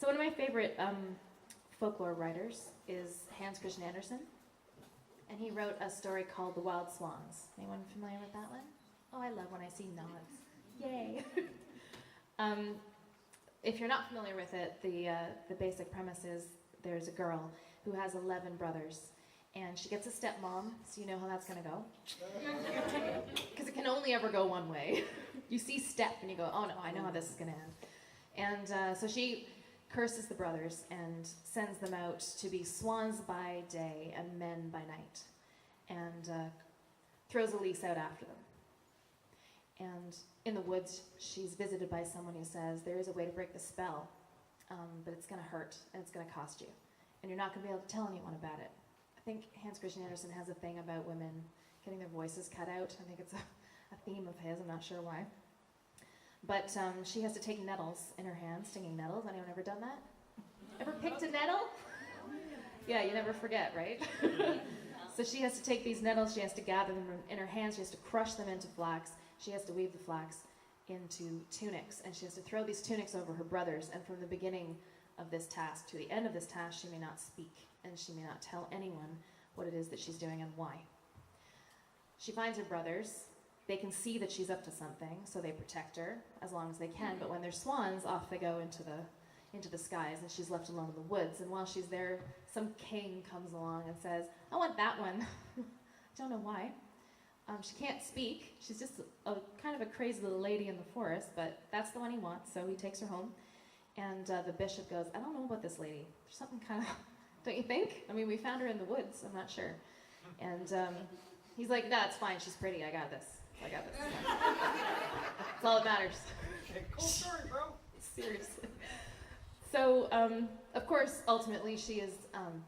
So one of my favorite folklore writers is Hans Christian Andersen, and he wrote a story called The Wild Swans. Anyone familiar with that one? Oh, I love when I see nods. Yay! If you're not familiar with it, the basic premise is there's a girl who has 11 brothers, and she gets a stepmom, so you know how that's going to go. Because it can only ever go one way. You see step, and you go, oh no, I know how this is going to end. And so she curses the brothers and sends them out to be swans by day and men by night, and throws a lease out after them. And in the woods, she's visited by someone who says, there is a way to break the spell, but it's going to hurt, and it's going to cost you. And you're not going to be able to tell anyone about it. I think Hans Christian Andersen has a thing about women getting their voices cut out. I think it's a theme of his, I'm not sure why. But she has to take nettles in her hands, stinging nettles. Anyone ever done that? Ever picked a nettle? Yeah, you never forget, right? So she has to take these nettles, she has to gather them in her hands, she has to crush them into flax, she has to weave the flax into tunics, and she has to throw these tunics over her brothers, and from the beginning of this task to the end of this task, she may not speak, and she may not tell anyone what it is that she's doing and why. She finds her brothers. They can see that she's up to something, so they protect her as long as they can, but when they're swans, off they go into the skies, and she's left alone in the woods. And while she's there, some king comes along and says, I want that one. I don't know why. She can't speak. She's just a kind of a crazy little lady in the forest, but that's the one he wants, so he takes her home. And the bishop goes, I don't know about this lady. There's something kind of, don't you think? I mean, we found her in the woods, I'm not sure. And he's like, no, it's fine, she's pretty, I got this. That's all that matters. Cool story, bro. Seriously. So, of course, ultimately she is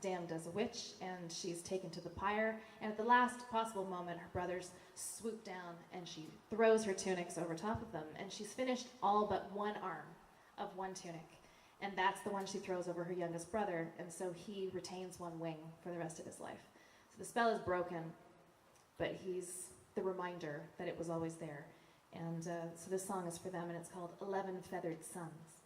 damned as a witch, and she's taken to the pyre, and at the last possible moment, her brothers swoop down, and she throws her tunics over top of them, and she's finished all but one arm of one tunic, and that's the one she throws over her youngest brother, and so he retains one wing for the rest of his life. So the spell is broken, but he's the reminder that it was always there. And so this song is for them, and it's called 11 Feathered Suns.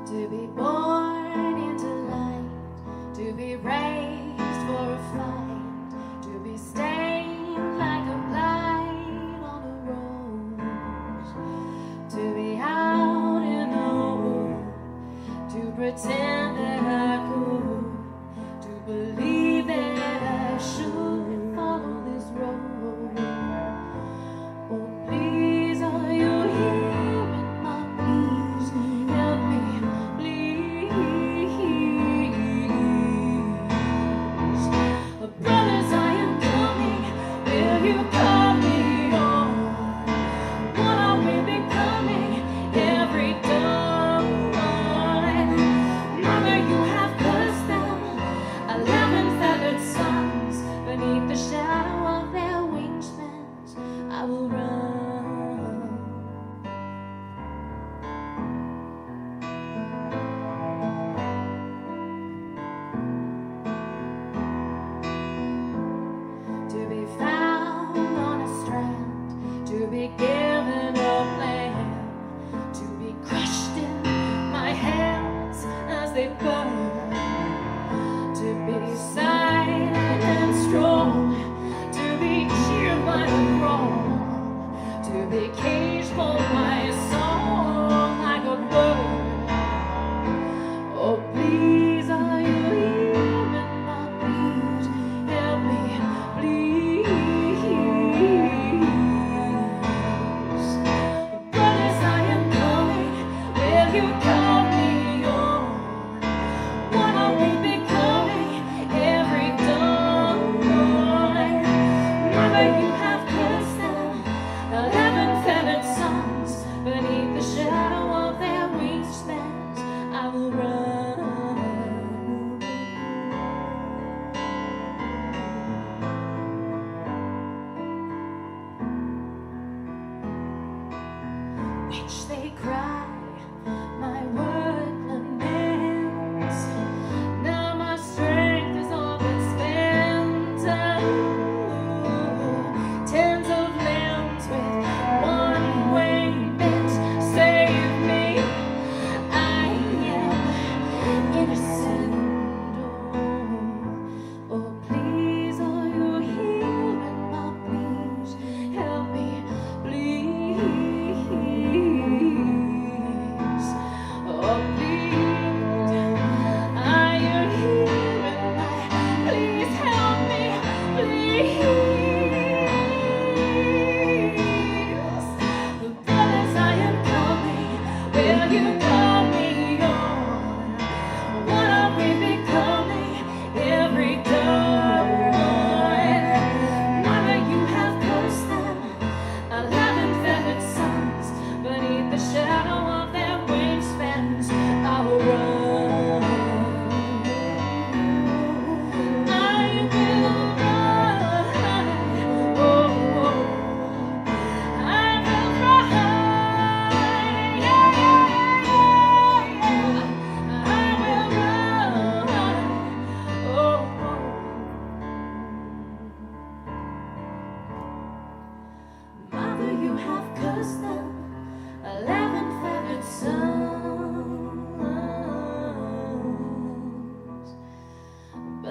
To be born into light, to be raised for a fight, to be stained like a blight on a rose, to be out in the wood, to pretend that I could, to believe that I should follow this road. Oh, please, are you hearing my pleas? Help me. Brothers, I am coming. Will you call me on? What are we becoming? Every dawn. Mother, you have cursed them. 11 feathered sons. Beneath the shadow of their wingspans, I will run. To be found on a strand, to be given up land, to be crushed in my hands as they burn, to be silent and strong, to be cheered by the throng, to be caged for my song like a bird. Oh, please, are you hearing my pleas? Help me, please. Brothers, I am coming. Will you call me on? What are we becoming? Every dawn. Mother, you have cursed them. 11 feathered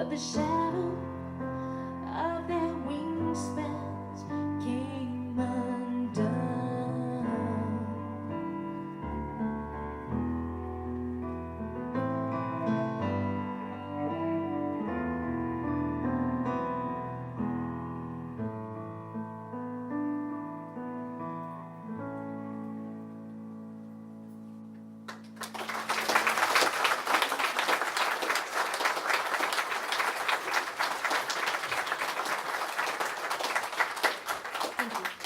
but the shadow of their wingspans came undone. Thank you.